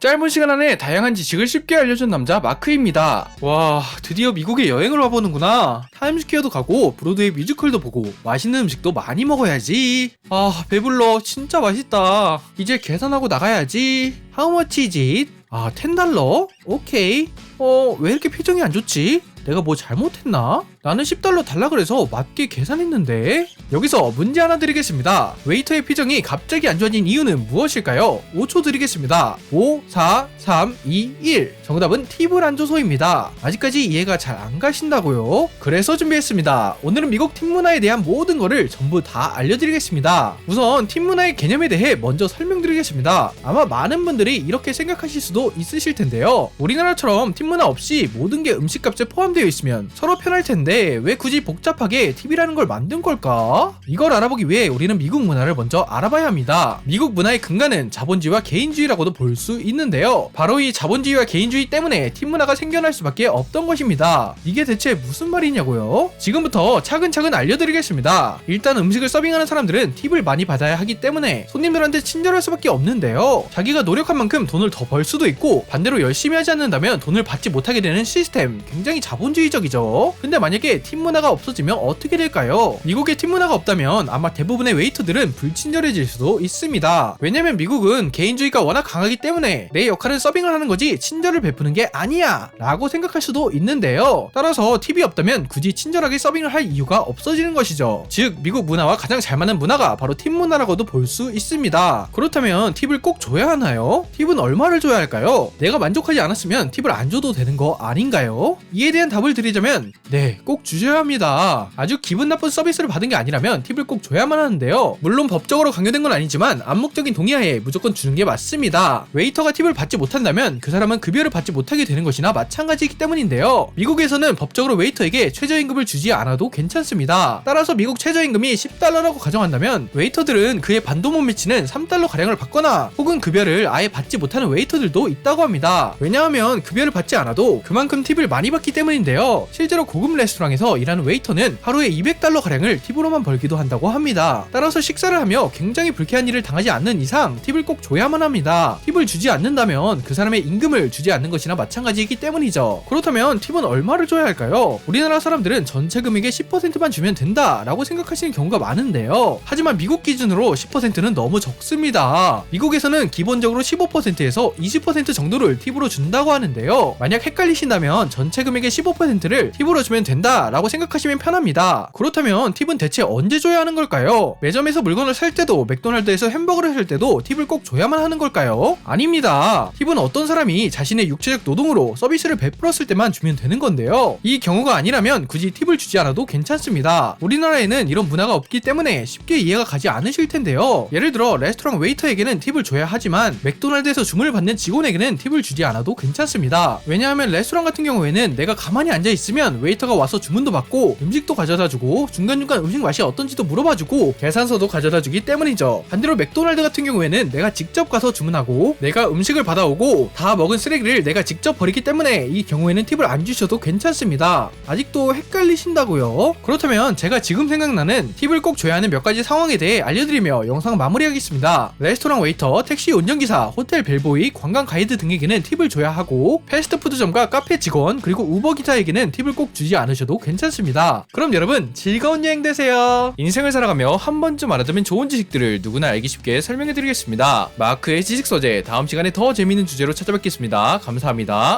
짧은 시간 안에 다양한 지식을 쉽게 알려준 남자 마크입니다. 와, 드디어 미국에 여행을 와보는구나. 타임스퀘어도 가고 브로드웨이 뮤지컬도 보고 맛있는 음식도 많이 먹어야지. 아, 배불러. 진짜 맛있다. 이제 계산하고 나가야지. How much is it? 아, $10? 오케이. 왜 이렇게 표정이 안 좋지? 내가 뭐 잘못했나? 나는 $10 달라 그래서 맞게 계산했는데. 여기서 문제 하나 드리겠습니다. 웨이터의 표정이 갑자기 안 좋아진 이유는 무엇일까요? 5초 드리겠습니다. 5, 4, 3, 2, 1. 정답은 팁을 안 줘서입니다. 아직까지 이해가 잘 안 가신다고요? 그래서 준비했습니다. 오늘은 미국 팁 문화에 대한 모든 거를 전부 다 알려드리겠습니다. 우선 팁 문화의 개념에 대해 먼저 설명드리겠습니다. 아마 많은 분들이 이렇게 생각하실 수도 있으실 텐데요. 우리나라처럼 팁 문화 없이 모든 게 음식값에 포함되어 있으면 서로 편할 텐데 왜 굳이 복잡하게 팁이라는 걸 만든 걸까? 이걸 알아보기 위해 우리는 미국 문화를 먼저 알아봐야 합니다. 미국 문화의 근간은 자본주의와 개인주의라고도 볼 수 있는데요. 바로 이 자본주의와 개인주의 때문에 팁 문화가 생겨날 수밖에 없던 것입니다. 이게 대체 무슨 말이냐고요? 지금부터 차근차근 알려드리겠습니다. 일단 음식을 서빙하는 사람들은 팁을 많이 받아야 하기 때문에 손님들한테 친절할 수밖에 없는데요. 자기가 노력한 만큼 돈을 더 벌 수도 있고 반대로 열심히 하지 않는다면 돈을 받지 못하게 되는 시스템, 굉장히 자본주의적이죠. 근데 만약에 팁 문화가 없어지면 어떻게 될까요? 미국에 팁 문화가 없다면 아마 대부분의 웨이터들은 불친절해질 수도 있습니다. 왜냐면 미국은 개인주의가 워낙 강하기 때문에 내 역할은 서빙을 하는 거지 친절을 베푸는 게 아니야 라고 생각할 수도 있는데요. 따라서 팁이 없다면 굳이 친절하게 서빙을 할 이유가 없어지는 것이죠. 즉 미국 문화와 가장 잘 맞는 문화가 바로 팁 문화라고도 볼 수 있습니다. 그렇다면 팁을 꼭 줘야 하나요? 팁은 얼마를 줘야 할까요? 내가 만족하지 않았으면 팁을 안 줘도 되는 거 아닌가요? 이에 대한 답을 드리자면 네, 꼭 주셔야 합니다. 아주 기분 나쁜 서비스를 받은 게 아니라면 팁을 꼭 줘야만 하는데요. 물론 법적으로 강요된 건 아니지만 암묵적인 동의하에 무조건 주는 게 맞습니다. 웨이터가 팁을 받지 못한다면 그 사람은 급여를 받지 못하게 되는 것이나 마찬가지이기 때문인데요. 미국에서는 법적으로 웨이터에게 최저임금을 주지 않아도 괜찮습니다. 따라서 미국 최저임금이 $10라고 가정한다면 웨이터들은 그의 반도 못 미치는 $3가량을 받거나 혹은 급여를 아예 받지 못하는 웨이터들도 있다고 합니다. 왜냐하면 급여를 받지 않아도 그만큼 팁을 많이 받기 때문인데요. 실제로 고급 레스토랑에서 일하는 웨이터는 하루에 $200가량을 팁으로만 벌기도 한다고 합니다. 따라서 식사를 하며 굉장히 불쾌한 일을 당하지 않는 이상 팁을 꼭 줘야만 합니다. 팁을 주지 않는다면 그 사람의 임금을 주지 않는 것이나 마찬가지이기 때문이죠. 그렇다면 팁은 얼마를 줘야 할까요? 우리나라 사람들은 전체 금액의 10%만 주면 된다라고 생각하시는 경우가 많은데요. 하지만 미국 기준으로 10%는 너무 적습니다. 미국에서는 기본적으로 15%에서 20% 정도를 팁으로 준다고 하는데요. 만약 헷갈리신다면 전체 금액의 15%를 팁으로 주면 된다라고 생각하시면 편합니다. 그렇다면 팁은 대체 언제 줘야 하는 걸까요? 매점에서 물건을 살 때도 맥도날드에서 햄버거를 살 때도 팁을 꼭 줘야만 하는 걸까요? 아닙니다. 팁은 어떤 사람이 자신의 육체적 노동으로 서비스를 베풀었을 때만 주면 되는 건데요. 이 경우가 아니라면 굳이 팁을 주지 않아도 괜찮습니다. 우리나라에는 이런 문화가 없기 때문에 쉽게 이해가 가지 않으실 텐데요. 예를 들어 레스토랑 웨이터에게는 팁을 줘야 하지만 맥도날드에서 주문을 받는 직원에게는 팁을 주지 않아도 괜찮습니다. 왜냐하면 레스토랑 같은 경우에는 내가 가만히 앉아있으면 웨이터가 와서 주문도 받고 음식도 가져다주고 중간중간 음식 맛이 어떤지도 물어봐주고 계산서도 가져다주기 때문이죠. 반대로 맥도날드 같은 경우에는 내가 직접 가서 주문하고 내가 음식을 받아오고 다 먹은 쓰레기를 내가 직접 버리기 때문에 이 경우에는 팁을 안 주셔도 괜찮습니다. 아직도 헷갈리신다고요? 그렇다면 제가 지금 생각나는 팁을 꼭 줘야 하는 몇 가지 상황에 대해 알려드리며 영상 마무리하겠습니다. 레스토랑 웨이터, 택시 운전기사, 호텔 벨보이, 관광 가이드 등에게는 팁을 줘야 하고 패스트푸드점과 카페 직원 그리고 우버 기사에게는 팁을 꼭 주지 않으셔도 괜찮습니다. 그럼 여러분 즐거운 여행 되세요. 인생을 살아가며 한 번쯤 알아두면 좋은 지식들을 누구나 알기 쉽게 설명해드리겠습니다. 마크의 지식서재 다음 시간에 더 재미있는 주제로 찾아뵙겠습니다. 감사합니다.